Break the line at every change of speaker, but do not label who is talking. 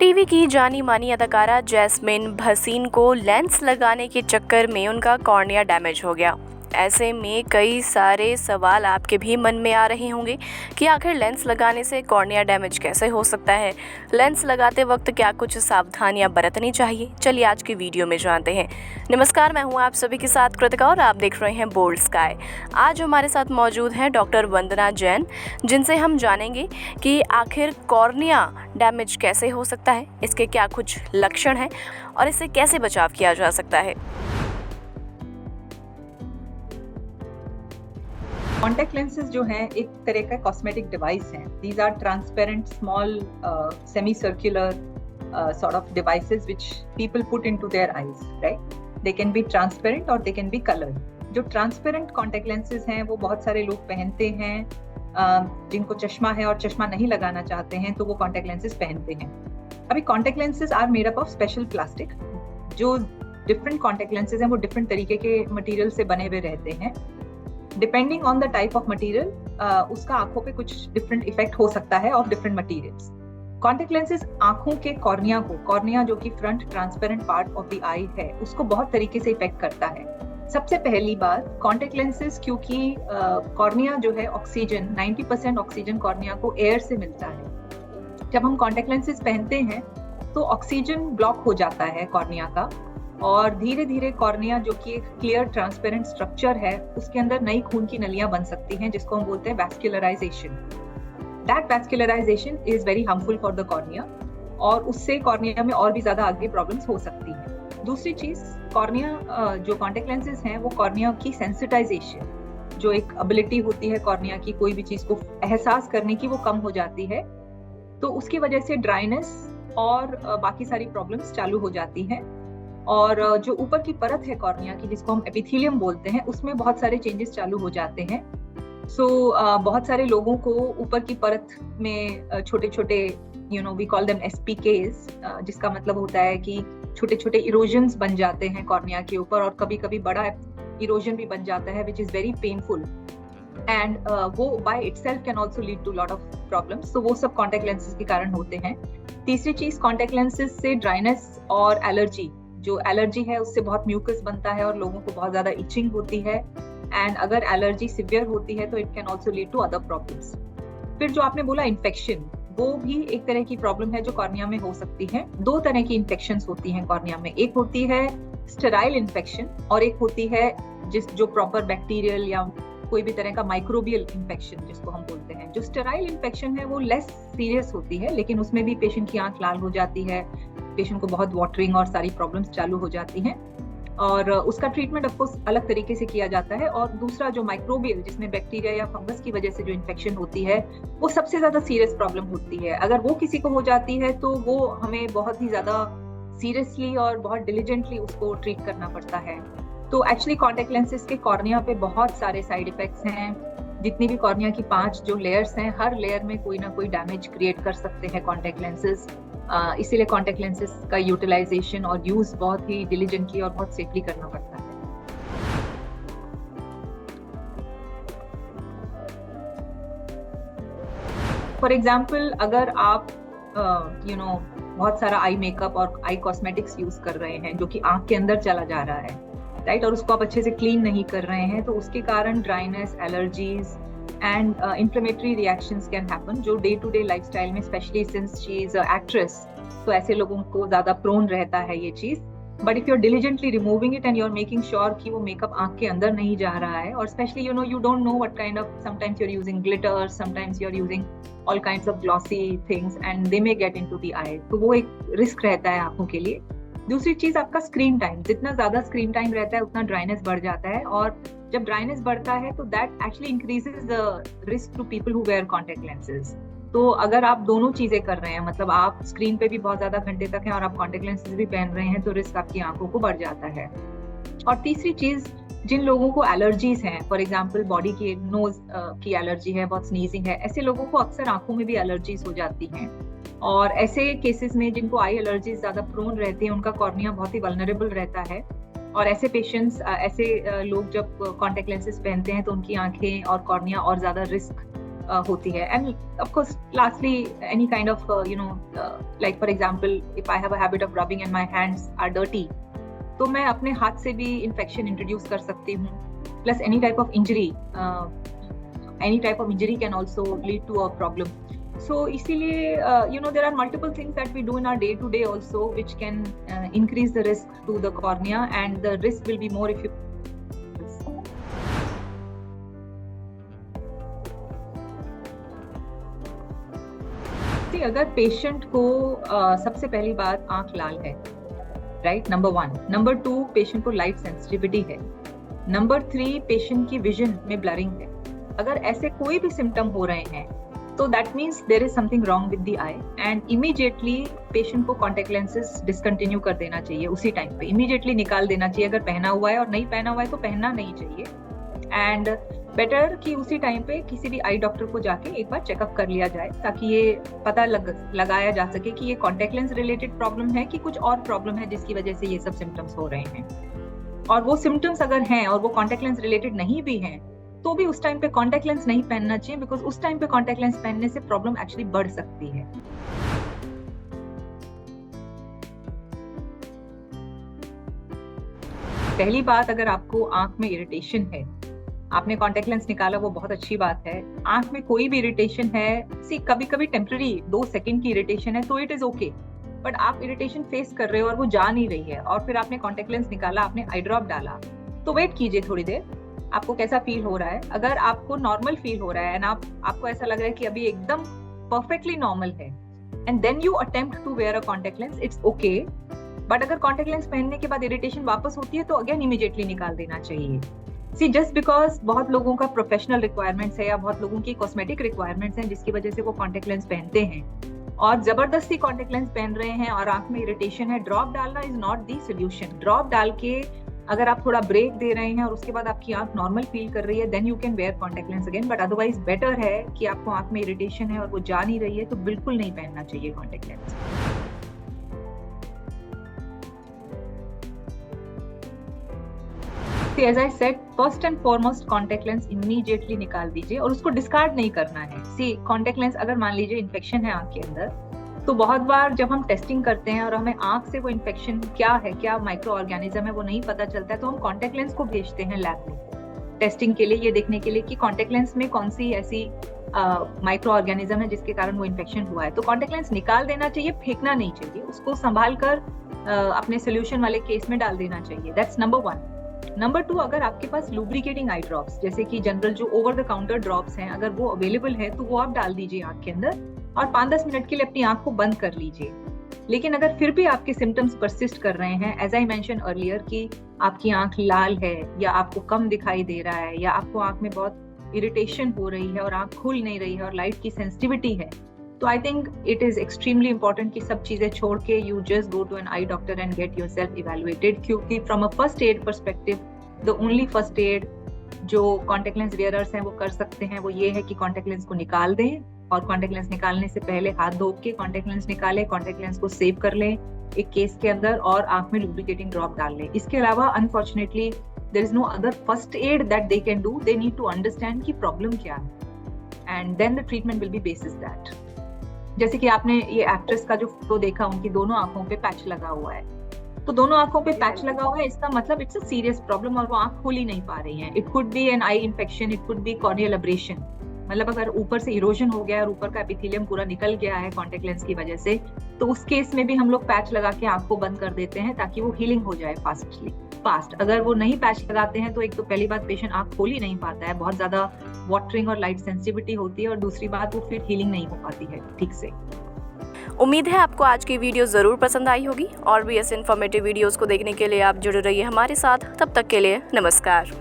TV की जानी मानी अदाकारा जैस्मिन भसीन को लेंस लगाने के चक्कर में उनका कॉर्निया डैमेज हो गया। ऐसे में कई सारे सवाल आपके भी मन में आ रहे होंगे कि आखिर लेंस लगाने से कॉर्निया डैमेज कैसे हो सकता है। लेंस लगाते वक्त क्या कुछ सावधानियां बरतनी चाहिए, चलिए आज की वीडियो में जानते हैं। नमस्कार, मैं हूं आप सभी के साथ कृतिका और आप देख रहे हैं बोल्ड स्काई। आज हमारे साथ मौजूद हैं डॉक्टर वंदना जैन, जिनसे हम जानेंगे कि आखिर कॉर्निया डैमेज कैसे हो सकता है, इसके क्या कुछ लक्षण हैं और इससे कैसे बचाव किया जा सकता है।
कॉन्टैक्ट लेंसेज जो हैं एक तरह का कॉस्मेटिक डिवाइस हैं। These are transparent small semicircular sort of devices which people put into their eyes, right? They can be transparent or they can be colored. जो ट्रांसपेरेंट कॉन्टैक्ट लेंसेज हैं वो बहुत सारे लोग पहनते हैं, जिनको चश्मा है और चश्मा नहीं लगाना चाहते हैं तो वो कॉन्टैक्ट लेंसेज पहनते हैं। अभी contact lenses are made up of special plastic. जो डिफरेंट कॉन्टैक्ट लेंसेज हैं वो डिफरेंट तरीके के मटेरियल से बने हुए रहते हैं। Depending on the type of material उसका आंखों पे कुछ डिफरेंट इफेक्ट हो सकता है of different materials. Contact lenses आंखों के कॉर्निया जो कि front transparent part of the eye है, उसको बहुत तरीके से इफेक्ट करता है। सबसे पहली बात, कॉन्टैक्ट लेंसेज क्योंकि कॉर्निया जो है ऑक्सीजन 90% ऑक्सीजन कॉर्निया को एयर से मिलता है। जब हम कॉन्टैक्ट लेंसेज पहनते हैं तो ऑक्सीजन ब्लॉक हो जाता है कॉर्निया का और धीरे धीरे कॉर्निया जो कि एक क्लियर ट्रांसपेरेंट स्ट्रक्चर है उसके अंदर नई खून की नलियां बन सकती हैं, जिसको हम बोलते हैं vascularisation. That vascularisation is very harmful for the cornea और उससे कॉर्निया में और भी ज्यादा आगे प्रॉब्लम्स हो सकती हैं। दूसरी चीज, कॉर्निया जो कॉन्टैक्ट लेंसेज हैं वो कॉर्निया की सेंसिटाइजेशन, जो एक एबिलिटी होती है कॉर्निया की कोई भी चीज को एहसास करने की, वो कम हो जाती है। तो उसकी वजह से ड्राइनेस और बाकी सारी प्रॉब्लम्स चालू हो जाती हैं। और जो ऊपर की परत है कॉर्निया की, जिसको हम एपिथेलियम बोलते हैं, उसमें बहुत सारे चेंजेस चालू हो जाते हैं। बहुत सारे लोगों को ऊपर की परत में छोटे छोटे वी कॉल देम एसपीकेस, जिसका मतलब होता है कि छोटे छोटे इरोजन्स बन जाते हैं कॉर्निया के ऊपर और कभी कभी बड़ा इरोजन भी बन जाता है which is very painful and वो by itself can also lead to lot of problems. तो वो सब कॉन्टैक्ट लेंसेज के कारण होते हैं। तीसरी चीज, कॉन्टैक्ट लेंसेज से ड्राइनेस और एलर्जी, जो एलर्जी है उससे बहुत म्यूकस बनता है और लोगों को बहुत ज्यादा इचिंग होती है एंड अगर एलर्जी सिवियर होती है तो it can also lead to other problems. फिर जो आपने बोला इन्फेक्शन, वो भी एक तरह की प्रॉब्लम है जो कॉर्निया में हो सकती है। दो तरह की इन्फेक्शंस होती हैं कॉर्निया में, एक होती है स्टेराइल इन्फेक्शन और एक होती है जो प्रॉपर बैक्टीरियल या कोई भी तरह का माइक्रोबियल इन्फेक्शन जिसको हम बोलते हैं। जो स्टेराइल इन्फेक्शन है वो लेस सीरियस होती है, लेकिन उसमें भी पेशेंट की आंख लाल हो जाती है, पेशेंट को बहुत वाटरिंग और सारी प्रॉब्लम्स चालू हो जाती हैं और उसका ट्रीटमेंट ऑफ कोर्स अलग तरीके से किया जाता है। और दूसरा जो माइक्रोबियल, जिसमें बैक्टीरिया या फंगस की वजह से जो इन्फेक्शन होती है, वो सबसे ज्यादा सीरियस प्रॉब्लम होती है। अगर वो किसी को हो जाती है तो वो हमें बहुत ही ज्यादा सीरियसली और बहुत डिलिजेंटली उसको ट्रीट करना पड़ता है। तो एक्चुअली कॉन्टैक्ट लेंसेज के कॉर्निया पे बहुत सारे साइड इफेक्ट्स हैं। जितनी भी कॉर्निया की 5 जो लेयर्स हैं, हर लेयर में कोई ना कोई डैमेज क्रिएट कर सकते हैं कॉन्टैक्ट लेंसेज। इसीलिए कॉन्टैक्ट लेंसेज का यूटिलाइजेशन और यूज बहुत ही डिलिजेंटली और बहुत सेफली करना पड़ता है। फॉर एग्जाम्पल, अगर आप बहुत सारा आई मेकअप और आई कॉस्मेटिक्स यूज कर रहे हैं जो कि आंख के अंदर चला जा रहा है, राइट, और उसको आप अच्छे से क्लीन नहीं कर रहे हैं, तो उसके कारण dryness, allergies and inflammatory reactions can happen, जो डे टू डे लाइफस्टाइल में, specially since she is actress, तो ऐसे लोगों को ज्यादा प्रोन रहता है ये चीज। But if you are diligently removing it and you are making sure कि वो मेकअप आंख के अंदर नहीं जा रहा है, और specially you don't know what kind of, sometimes you are using glitter, sometimes you are using all kinds of glossy things and they may get into the eye, तो वो एक रिस्क रहता है आंखों के लिए। दूसरी चीज, आपका स्क्रीन टाइम, जितना ज्यादा स्क्रीन टाइम रहता है उतना ड्राइनेस बढ़ जाता है, और जब ड्राइनेस बढ़ता है तो that actually increases the risk to people who wear contact lenses. तो अगर आप दोनों चीजें कर रहे हैं, मतलब आप स्क्रीन पे भी बहुत ज्यादा घंटे तक हैं और आप कॉन्टैक्ट लेंसेज भी पहन रहे हैं, तो रिस्क आपकी आंखों को बढ़ जाता है। और तीसरी चीज, जिन लोगों को एलर्जीज हैं, फॉर एग्जाम्पल बॉडी की नोज की एलर्जी है, बहुत स्नीजिंग है, ऐसे लोगों को अक्सर आंखों में भी एलर्जीज हो जाती हैं। और ऐसे केसेस में जिनको आई एलर्जीज ज्यादा प्रोन रहते हैं, उनका कॉर्निया बहुत ही वल्नरेबल रहता है। और ऐसे पेशेंट्स, ऐसे लोग जब कॉन्टैक्ट लेंसेज पहनते हैं तो उनकी आंखें और कॉर्निया और ज्यादा रिस्क होती है. And of course lastly any kind of like for example if I have a habit of rubbing and my hands are dirty, तो मैं अपने हाथ से भी इन्फेक्शन इंट्रोड्यूस कर सकती हूँ. Plus any type of injury can also lead to a problem. So इसीलिए there are multiple things that we do in our day to day also which can increase the risk to the cornea, and the risk will be more if you. अगर patient को सबसे पहली बात आंख लाल है, right, number 1. Number 2, patient को light sensitivity है. Number 3, patient की विजन में ब्लरिंग है. अगर ऐसे कोई भी सिम्टम हो रहे हैं तो that means there is something wrong with the eye, and immediately patient को कॉन्टैक्ट लेंसेज डिसकंटिन्यू कर देना चाहिए. उसी टाइम पे इमीडिएटली निकाल देना चाहिए. अगर पहना हुआ है और नहीं पहना हुआ है तो पहनना नहीं चाहिए. एंड बेटर कि उसी टाइम पे किसी भी आई डॉक्टर को जाके एक बार चेकअप कर लिया जाए, ताकि ये पता लगाया जा सके कि ये कॉन्टैक्ट लेंस रिलेटेड प्रॉब्लम है कि कुछ और प्रॉब्लम है जिसकी वजह से ये सब सिम्टम्स हो रहे हैं. और वो सिम्टम्स अगर हैं और वो कॉन्टैक्ट लेंस रिलेटेड नहीं भी हैं तो भी उस टाइम पे कॉन्टैक्ट लेंस नहीं पहनना चाहिए, बिकॉज उस टाइम पे कॉन्टैक्ट लेंस पहनने से प्रॉब्लम एक्चुअली बढ़ सकती है. पहली बात, अगर आपको आंख में इरिटेशन है, आपने कॉन्टैक्ट लेंस निकाला, वो बहुत अच्छी बात है. आंख में कोई भी इरिटेशन है, कभी कभी टेम्पररी 2 सेकंड की इरिटेशन है तो इट इज ओके, बट आप इरिटेशन फेस कर रहे हो और वो जा नहीं रही है, और फिर आपने कॉन्टैक्ट लेंस निकाला, आपने आई ड्रॉप डाला, तो वेट कीजिए थोड़ी देर. आपको कैसा फील हो रहा है? अगर आपको नॉर्मल फील हो रहा है एंड आपको ऐसा लग रहा है कि अभी एकदम परफेक्टली नॉर्मल है, and then you attempt to wear a contact lens, it's okay. But अगर कॉन्टैक्ट लेंस पहनने के बाद इरिटेशन वापस होती है तो अगेन इमीडिएटली निकाल देना चाहिए. जस्ट बिकॉज बहुत लोगों का प्रोफेशनल रिक्वायरमेंट्स है या बहुत लोगों की कॉस्मेटिक रिक्वायरमेंट्स हैं जिसकी वजह से वो कॉन्टैक्ट लेंस पहनते हैं और जबरदस्ती कॉन्टैक्ट लेंस पहन रहे हैं और आंख में इरिटेशन है, ड्रॉप डालना is not the solution. Drop डाल के अगर आप थोड़ा ब्रेक दे रहे हैं और उसके बाद आपकी आंख नॉर्मल फील कर रही है, then you can wear contact lens again. But otherwise better है कि आपको आंख में इरिटेशन है और वो जा नहीं रही है तो बिल्कुल नहीं पहनना चाहिए contact lens. As I said, first and foremost contact lens immediately निकाल दीजिए और उसको डिस्कार्ड नहीं करना है. कॉन्टैक्ट लेंस अगर मान लीजिए इन्फेक्शन है आंख के अंदर, तो बहुत बार जब हम टेस्टिंग करते हैं और हमें आंख से वो इन्फेक्शन क्या है, क्या माइक्रो ऑर्गेनिज्म है, वो नहीं पता चलता है, तो हम कॉन्टैक्ट लेंस को भेजते हैं लैब में टेस्टिंग के लिए, ये देखने के लिए कि कॉन्टैक्ट लेंस में कौन सी ऐसी माइक्रो ऑर्गेनिज्म है जिसके कारण वो इन्फेक्शन हुआ है. तो कॉन्टैक्ट लेंस निकाल देना चाहिए, फेंकना नहीं चाहिए, उसको संभाल कर अपने सोल्यूशन वाले केस में डाल देना चाहिए. That's number 1. नंबर 2, अगर आपके पास लुब्रिकेटिंग आई ड्रॉप्स जैसे कि जनरल जो ओवर द काउंटर ड्रॉप्स हैं, अगर वो अवेलेबल है तो वो आप डाल दीजिए आंख के अंदर और 5-10 मिनट के लिए अपनी आंख को बंद कर लीजिए. लेकिन अगर फिर भी आपके सिम्टम्स परसिस्ट कर रहे हैं, एज आई मेंशन अर्लियर, कि आपकी आंख लाल है या आपको कम दिखाई दे रहा है या आपको आंख में बहुत इरिटेशन हो रही है और आंख खुल नहीं रही है और लाइट की सेंसिटिविटी है, तो I think it is extremely important कि सब चीजें छोड़ के you just go to an eye doctor and get yourself evaluated. क्योंकि from a first aid perspective, the only first aid जो कॉन्टैक्ट लेंस वेयरर्स हैं वो कर सकते हैं वो ये है कि कॉन्टैक्ट लेंस को निकाल दें, और कॉन्टैक्ट लेंस निकालने से पहले हाथ धो के कॉन्टैक्ट लेंस निकालें, कॉन्टैक्ट लेंस को सेव कर लें एक केस के अंदर और आंख में लुब्रिकेटिंग ड्रॉप डाल लें. इसके अलावा unfortunately there is no other first aid that they can do. They need to understand कि प्रॉब्लम क्या है and then the treatment will be basis that. जैसे कि आपने ये एक्ट्रेस का जो फोटो देखा, उनकी दोनों आंखों पे पैच लगा हुआ है, तो दोनों आंखों पे पैच लगा हुआ है, इसका मतलब इट्स अ सीरियस प्रॉब्लम और वो आंख खोल ही नहीं पा रही है. It could be an eye infection, it could be corneal abrasion, मतलब अगर ऊपर से इरोजन हो गया है और ऊपर का एपिथेलियम पूरा निकल गया है कॉन्टैक्ट लेंस की वजह से, तो उस केस में भी हम लोग पैच लगा के आंख को बंद कर देते हैं ताकि वो हीलिंग हो जाए फास्ट. अगर वो नहीं पैच लगाते हैं तो एक तो पहली बात पेशेंट आंख खोल ही नहीं पाता है, बहुत ज्यादा वाटरिंग और लाइट सेंसिटिविटी होती है, और दूसरी बात वो फिर हीलिंग नहीं हो पाती है ठीक से.
उम्मीद है आपको आज की वीडियो ज़रूर पसंद आई होगी और भी ऐसे इन्फॉर्मेटिव वीडियोस को देखने के लिए आप जुड़े रहिए हमारे साथ. तब तक के लिए नमस्कार.